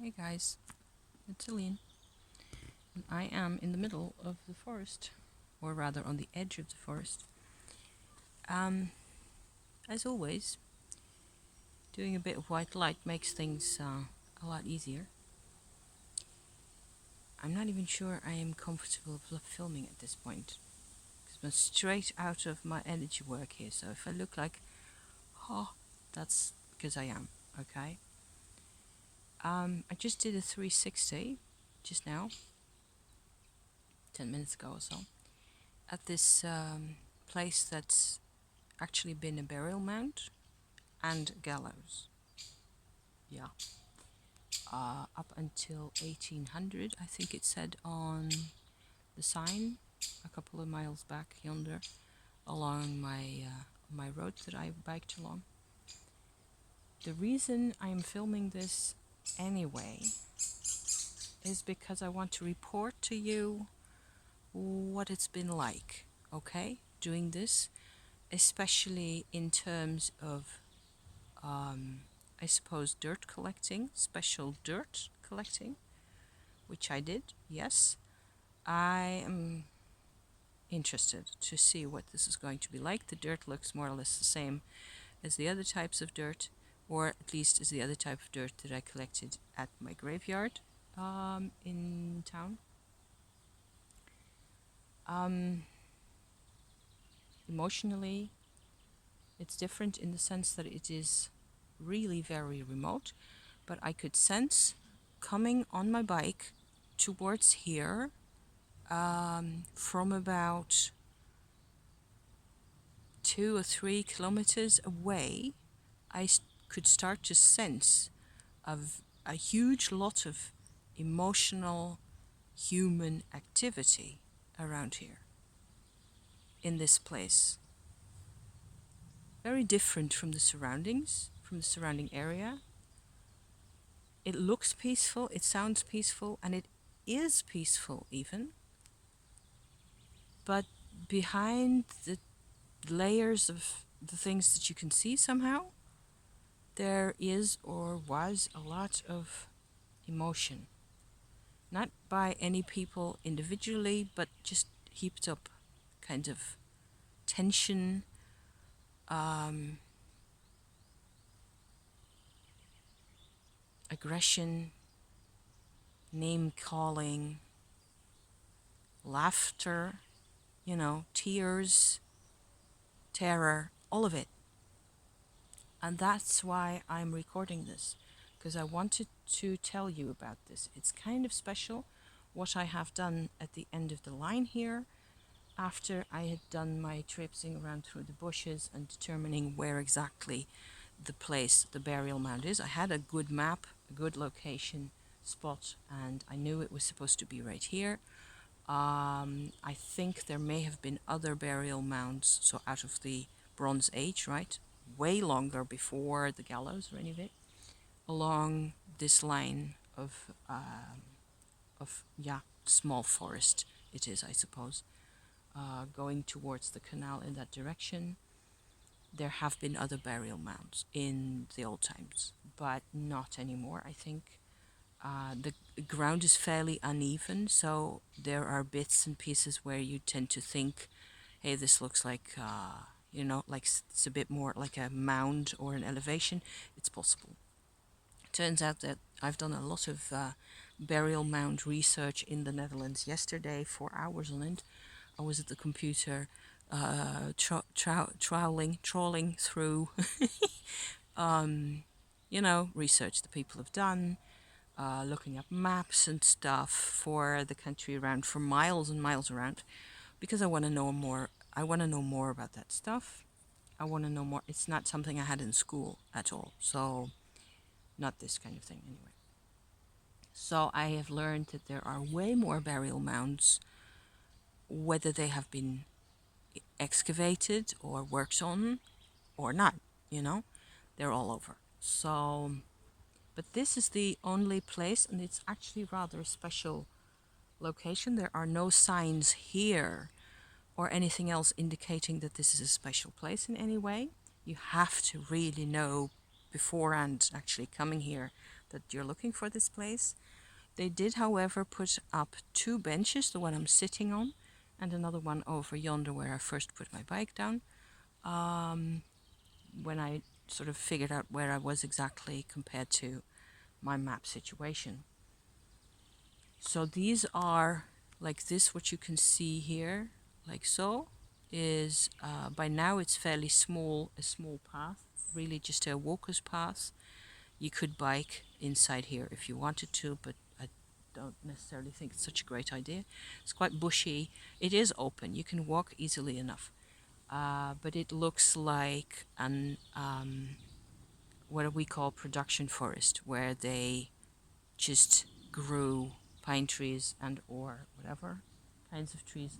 Hey guys, it's Celine, and I am in the middle of the forest, or rather on the edge of the forest. Um, as always, doing a bit of white light makes things a lot easier. I'm not even sure I am comfortable filming at this point, because I'm straight out of my energy work here, so if I look like, oh, that's because I am, okay? I just did a 360 just now, 10 minutes ago or so, at this place that's actually been a burial mound and gallows. Yeah. Up until 1800, I think it said on the sign a couple of miles back yonder along my road that I biked along. The reason I'm filming this anyway is because I want to report to you what it's been like, okay, doing this, especially in terms of I suppose dirt collecting, special dirt collecting, which I did, yes. I am interested to see what this is going to be like. The dirt looks more or less the same as the other types of dirt, or at least as the other type of dirt that I collected at my graveyard in town. Um, Emotionally, it's different in the sense that it is really very remote, but I could sense coming on my bike towards here from about 2 or 3 kilometers away. Could start to sense a huge lot of emotional human activity around here in this place. Very different from the surroundings, from the surrounding area. It looks peaceful, it sounds peaceful, and it is peaceful even. But behind the layers of the things that you can see somehow, there is or was a lot of emotion. Not by any people individually, but just heaped up kind of tension, aggression, name calling, laughter, tears, terror, all of it. And that's why I'm recording this, because I wanted to tell you about this. It's kind of special what I have done at the end of the line here, after I had done my traipsing around through the bushes and determining where exactly the place, the burial mound is. I had a good map, a good location spot, and I knew it was supposed to be right here. I think there may have been other burial mounds, so out of the Bronze Age, right? Way longer before the gallows or any of it, along this line of small forest it is, I suppose. Going towards the canal in that direction, there have been other burial mounds in the old times, but not anymore, I think. The ground is fairly uneven, so there are bits and pieces where you tend to think, hey, this looks like, like it's a bit more like a mound or an elevation. It's possible. Turns out that I've done a lot of burial mound research in the Netherlands yesterday, 4 hours on end. I was at the computer trawling through, research that people have done, looking up maps and stuff for the country around, for miles and miles around, because I want to know more. I want to know more about that stuff. I want to know more. It's not something I had in school at all, so not this kind of thing anyway. So I have learned that there are way more burial mounds, whether they have been excavated or worked on or not, they're all over. So, but this is the only place, and it's actually rather a special location. There are no signs here or anything else indicating that this is a special place in any way. You have to really know beforehand actually coming here that you're looking for this place. They did, however, put up two benches, the one I'm sitting on, and another one over yonder where I first put my bike down. When I sort of figured out where I was exactly compared to my map situation. So these are like this, what you can see here, like so, is by now it's fairly small, a small path, really just a walker's path. You could bike inside here if you wanted to, but I don't necessarily think it's such a great idea. It's quite bushy. It is open. You can walk easily enough. But it looks like an what we call production forest, where they just grew pine trees and or whatever kinds of trees,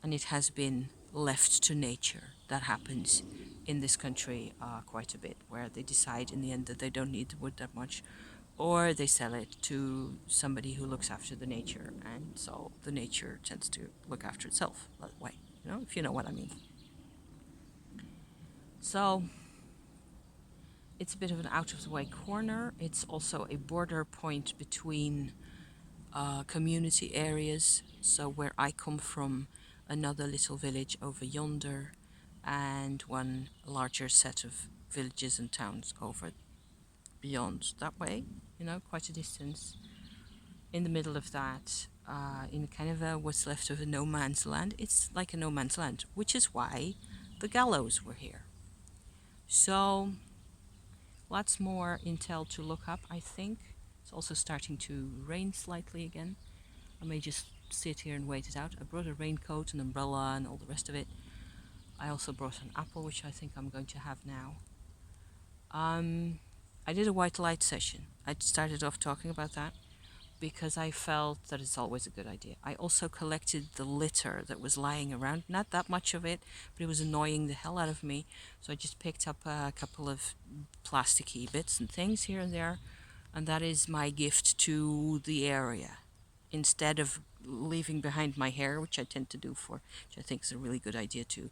and it has been left to nature. That happens in this country quite a bit, where they decide in the end that they don't need the wood that much, or they sell it to somebody who looks after the nature, and so the nature tends to look after itself that way, if you know what I mean. So it's a bit of an out of the way corner. It's also a border point between community areas. So where I come from, another little village over yonder, and one larger set of villages and towns over beyond that way, quite a distance. In the middle of that, in kind of what's left of a no man's land, it's like a no man's land, which is why the gallows were here. So lots more intel to look up, I think. It's also starting to rain slightly again. I may just sit here and wait it out. I brought a raincoat, an umbrella, and all the rest of it. I also brought an apple, which I think I'm going to have now. I did a white light session. I started off talking about that because I felt that it's always a good idea. I also collected the litter that was lying around. Not that much of it, but it was annoying the hell out of me. So I just picked up a couple of plasticky bits and things here and there. And that is my gift to the area. Instead of leaving behind my hair, which I tend to do which I think is a really good idea to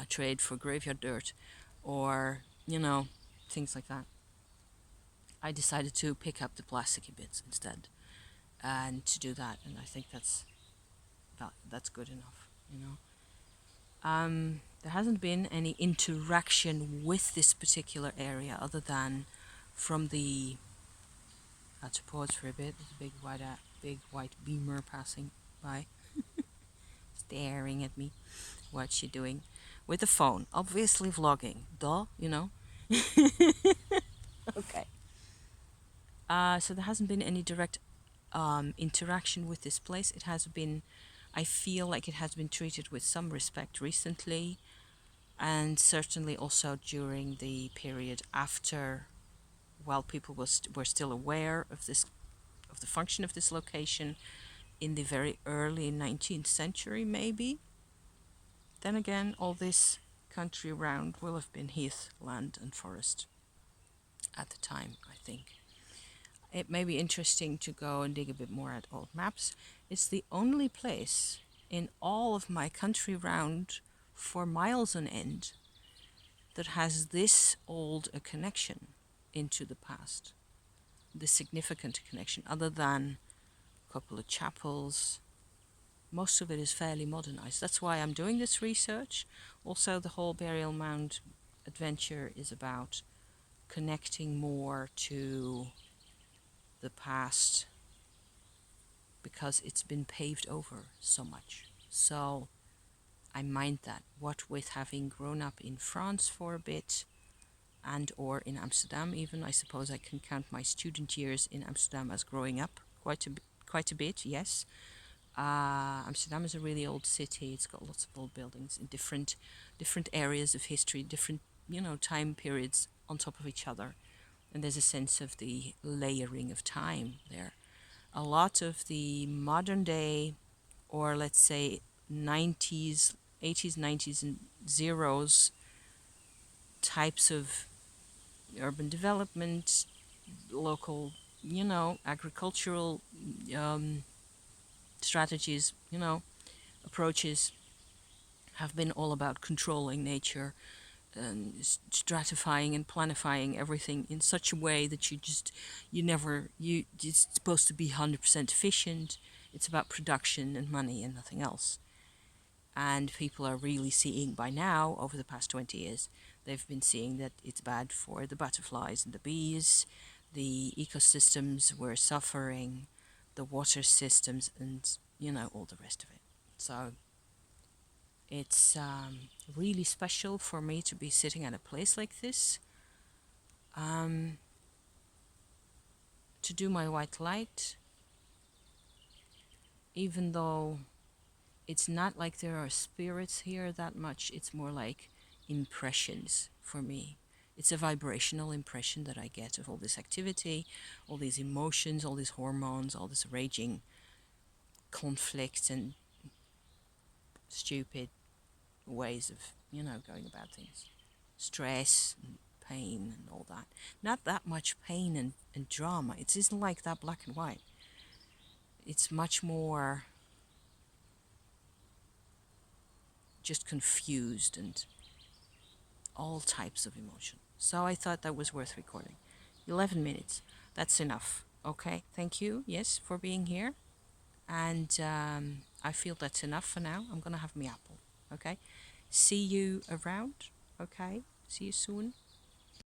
trade for graveyard dirt or, things like that. I decided to pick up the plasticky bits instead and to do that, and I think that's good enough. There hasn't been any interaction with this particular area other than from the. I had to pause for a bit. There's a big white beamer passing by, staring at me. What's she doing? With the phone, obviously vlogging. Duh. Okay. So there hasn't been any direct interaction with this place. It has been, I feel like it has been treated with some respect recently, and certainly also during the period after, while people were still aware of the function of this location in the very early 19th century, maybe. Then again, all this country around will have been heath, land, and forest at the time, I think. It may be interesting to go and dig a bit more at old maps. It's the only place in all of my country round for miles on end that has this old a connection into the past, the significant connection, other than a couple of chapels. Most of it is fairly modernized. That's why I'm doing this research. Also, the whole burial mound adventure is about connecting more to the past because it's been paved over so much. So I mind that. What with having grown up in France for a bit and or in Amsterdam even, I suppose I can count my student years in Amsterdam as growing up quite a bit, yes. Amsterdam is a really old city. It's got lots of old buildings in different areas of history, different time periods on top of each other, and there's a sense of the layering of time there. A lot of the modern day, or let's say 90s, 80s, 90s, and zeros types of urban development, local, agricultural strategies, approaches have been all about controlling nature stratifying and planifying everything in such a way that you never you it's supposed to be 100% efficient. It's about production and money and nothing else. And people are really seeing by now, over the past 20 years, they've been seeing that it's bad for the butterflies and the bees. The ecosystems were suffering, the water systems, and all the rest of it. So it's really special for me to be sitting at a place like this, um, to do my white light, even though it's not like there are spirits here that much. It's more like impressions for me. It's a vibrational impression that I get of all this activity, all these emotions, all these hormones, all this raging conflict and stupid ways of, going about things. Stress and pain and all that. Not that much pain and drama. It isn't like that black and white. It's much more just confused and all types of emotion. So I thought that was worth recording. 11 minutes. That's enough. Okay. Thank you. Yes, for being here. And I feel that's enough for now. I'm going to have my apple. Okay. See you around. Okay. See you soon.